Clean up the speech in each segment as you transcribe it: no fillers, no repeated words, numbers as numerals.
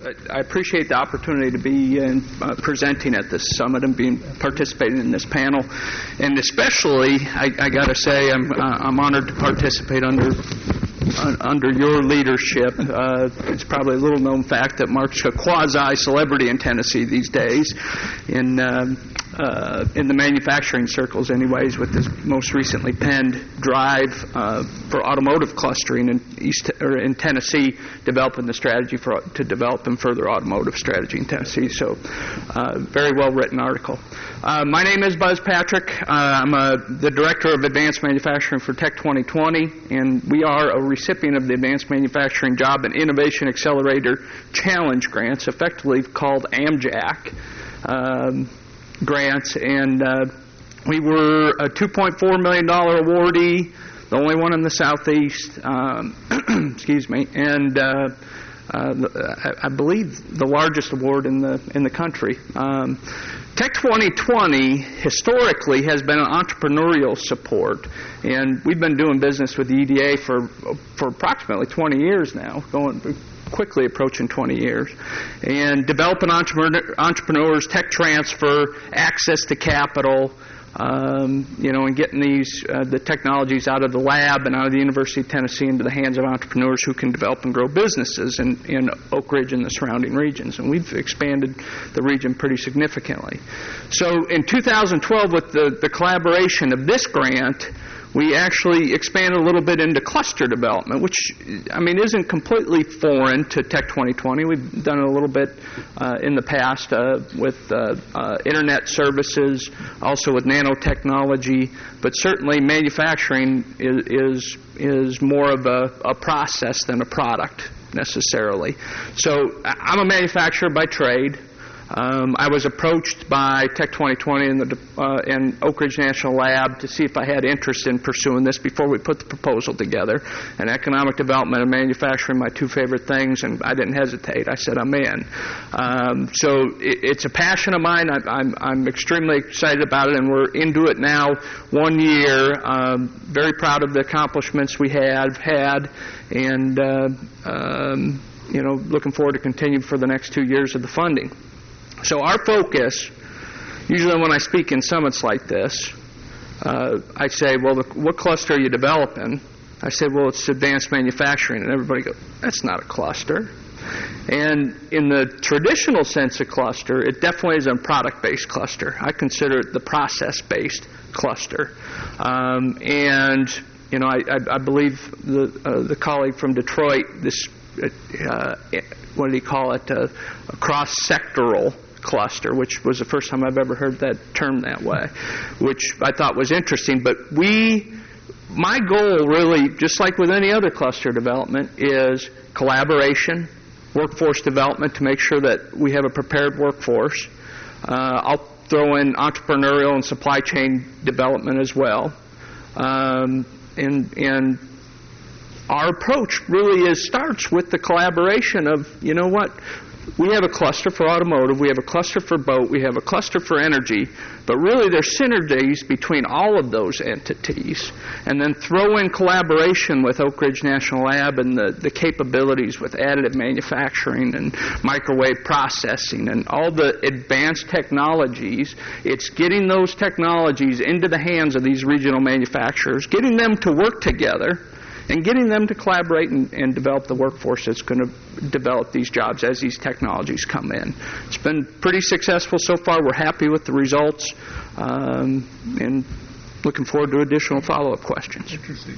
I appreciate the opportunity to be presenting at this summit and participating in this panel, and especially I got to say I'm honored to participate under your leadership. It's probably a little known fact that Mark's a quasi-celebrity in Tennessee these days, in the manufacturing circles, anyways, with this most recently penned drive for automotive clustering in Tennessee, developing the strategy to develop and further automotive strategy in Tennessee. So, very well written article. My name is Buzz Patrick. I'm the Director of Advanced Manufacturing for Tech 2020, and we are a recipient of the Advanced Manufacturing Job and Innovation Accelerator Challenge Grants, effectively called AMJAC grants, and we were a $2.4 million awardee, the only one in the Southeast, excuse me, and I believe the largest award in the country. Tech 2020 historically has been an entrepreneurial support, and we've been doing business with the EDA for approximately 20 years now, going quickly approaching 20 years, and developing entrepreneurs, tech transfer, access to capital, and getting the technologies out of the lab and out of the University of Tennessee into the hands of entrepreneurs who can develop and grow businesses in Oak Ridge and the surrounding regions. And we've expanded the region pretty significantly. So in 2012, with the collaboration of this grant, we actually expanded a little bit into cluster development, which, isn't completely foreign to Tech 2020. We've done it a little bit in the past with Internet services, also with nanotechnology, but certainly manufacturing is more of a process than a product necessarily. So I'm a manufacturer by trade. I was approached by Tech 2020 and Oak Ridge National Lab to see if I had interest in pursuing this before we put the proposal together. And economic development and manufacturing, my two favorite things, and I didn't hesitate. I said, I'm in. So it's a passion of mine. I'm extremely excited about it, and we're into it now 1 year. Very proud of the accomplishments we have had, and looking forward to continue for the next 2 years of the funding. So our focus, usually when I speak in summits like this, I say, well, what cluster are you developing? I say, well, it's advanced manufacturing. And everybody goes, that's not a cluster. And in the traditional sense of cluster, it definitely is a product-based cluster. I consider it the process-based cluster. I believe the colleague from Detroit, this, what do you call it, a cross-sectoral cluster, which was the first time I've ever heard that term that way, which I thought was interesting. But my goal really, just like with any other cluster development, is collaboration, workforce development to make sure that we have a prepared workforce. I'll throw in entrepreneurial and supply chain development as well. And our approach really starts with the collaboration of, we have a cluster for automotive, we have a cluster for boat, we have a cluster for energy, but really there's synergies between all of those entities. And then throw in collaboration with Oak Ridge National Lab and the capabilities with additive manufacturing and microwave processing and all the advanced technologies. It's getting those technologies into the hands of these regional manufacturers, getting them to work together, and getting them to collaborate and develop the workforce that's going to develop these jobs as these technologies come in. It's been pretty successful so far. We're happy with the results, and looking forward to additional follow-up questions. Interesting.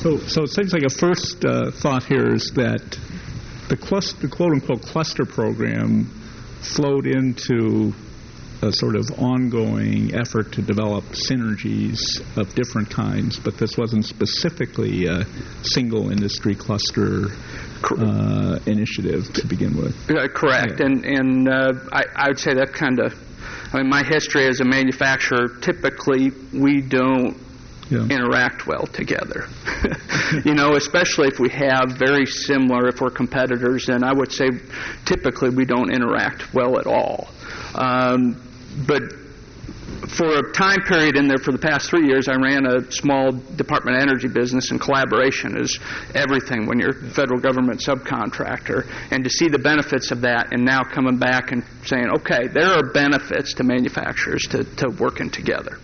So it seems like a first thought here is that the quote-unquote cluster program flowed into a sort of ongoing effort to develop synergies of different kinds, but this wasn't specifically a single industry cluster initiative to begin with. Correct. Yeah. And I would say that kind of, my history as a manufacturer, typically we don't interact well together. Especially if we have very similar, if we're competitors, then I would say typically we don't interact well at all. But for a time period in there for the past 3 years, I ran a small Department of Energy business, and collaboration is everything when you're a federal government subcontractor. And to see the benefits of that, and now coming back and saying, okay, there are benefits to manufacturers to working together.